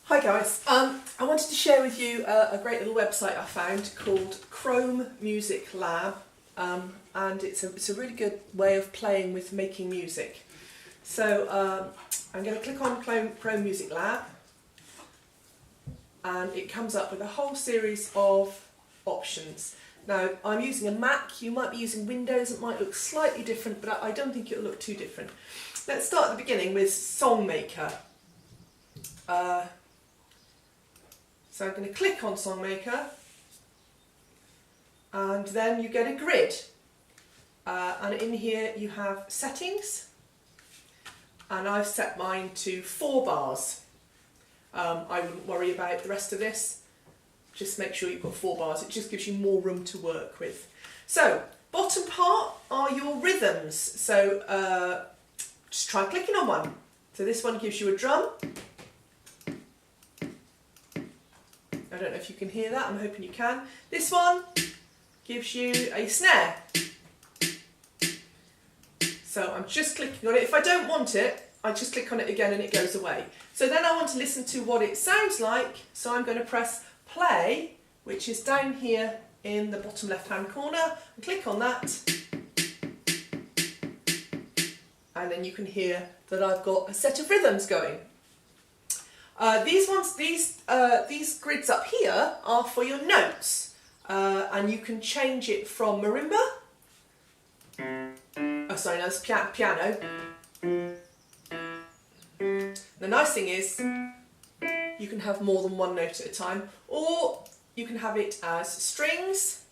Hi guys, I wanted to share with you a great little website I found called Chrome Music Lab, and it's a really good way of playing with making music. So I'm going to click on Chrome Music Lab, and it comes up with a whole series of options. Now I'm using a Mac, you might be using Windows, it might look slightly different, but I don't think it'll look too different. Let's start at the beginning with Songmaker. So I'm going to click on Songmaker, and then you get a grid, and in here you have settings, and I've set mine to 4 bars. I wouldn't worry about the rest of this, just make sure you've got 4 bars, it just gives you more room to work with. So bottom part are your rhythms, so just try clicking on one. So this one gives you a drum. I don't know if you can hear that, I'm hoping you can. This one gives you a snare. So I'm just clicking on it. If I don't want it, I just click on it again and it goes away. So then I want to listen to what it sounds like, so I'm going to press play, which is down here in the bottom left hand corner, and click on that. And then you can hear that I've got a set of rhythms going. These grids up here are for your notes, and you can change it from marimba. Oh, sorry, no, it's piano. The nice thing is you can have more than one note at a time, or you can have it as strings.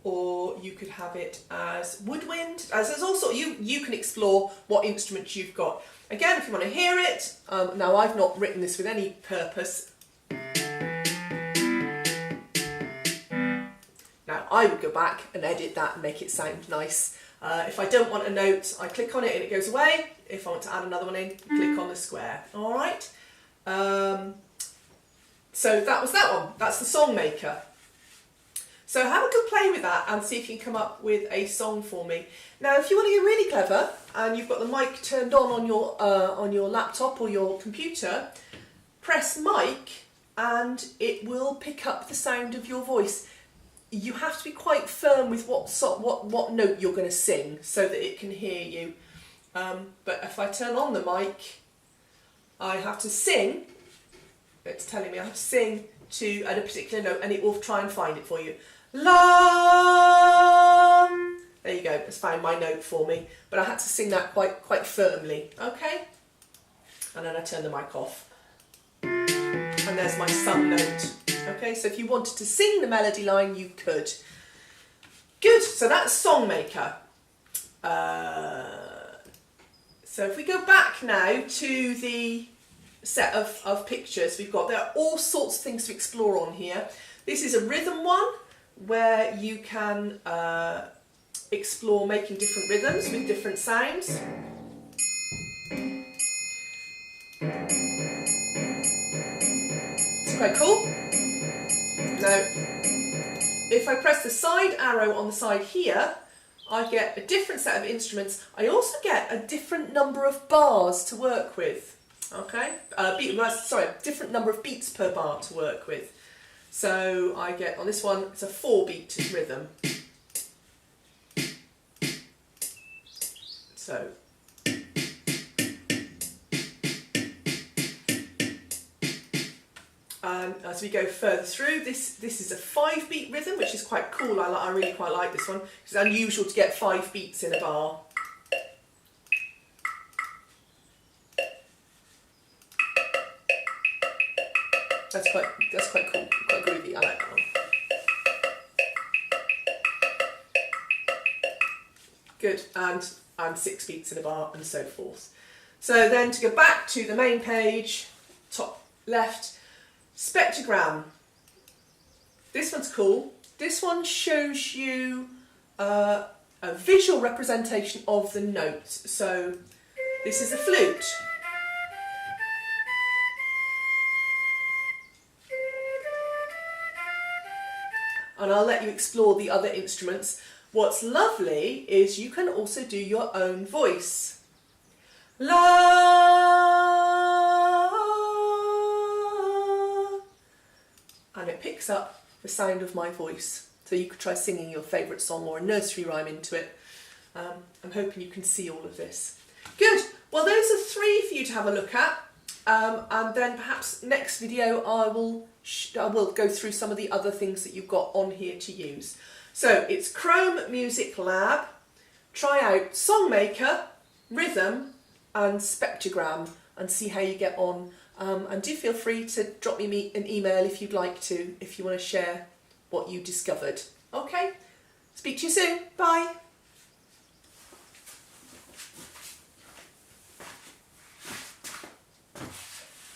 Or you could have it as woodwind. As there's also, you can explore what instruments you've got. Again, if you want to hear it, now I've not written this with any purpose. Now I would go back and edit that and make it sound nice. If I don't want a note, I click on it and it goes away. If I want to add another one in, click on the square. All right. So that was that one. That's the Songmaker. So have a good play with that and see if you can come up with a song for me. Now if you want to get really clever and you've got the mic turned on your laptop or your computer, press mic and it will pick up the sound of your voice. You have to be quite firm with what note you're going to sing so that it can hear you. But if I turn on the mic, I have to sing. It's telling me I have to sing at a particular note, and it will try and find it for you. La. There you go. It's found my note for me, but I had to sing that quite firmly. Okay, and then I turn the mic off, and there's my sum note. Okay, so if you wanted to sing the melody line, you could. Good. So that's Songmaker. So if we go back now to the set of pictures there are all sorts of things to explore on here. This is a rhythm one where you can explore making different rhythms with different sounds. It's quite cool. Now if I press the side arrow on the side here, I get a different set of instruments. I also get a different number of bars to work with. Okay, different number of beats per bar to work with. So I get, on this one, it's a 4-beat rhythm. So. And as we go further through, this is a 5-beat rhythm, which is quite cool. I really quite like this one. It's unusual to get 5 beats in a bar. That's quite cool, quite groovy. I like that one. Good, and 6 beats in a bar and so forth. So then to go back to the main page, top left, spectrogram. This one's cool. This one shows you a visual representation of the notes. So this is a flute. And I'll let you explore the other instruments. What's lovely is you can also do your own voice. La, and it picks up the sound of my voice. So you could try singing your favourite song or a nursery rhyme into it. I'm hoping you can see all of this. Good. Well, those are 3 for you to have a look at. And then perhaps next video I will go through some of the other things that you've got on here to use. So it's Chrome Music Lab. Try out Songmaker, Rhythm and Spectrogram and see how you get on. And do feel free to drop me an email if you'd like to, if you want to share what you discovered. Okay, speak to you soon. Bye.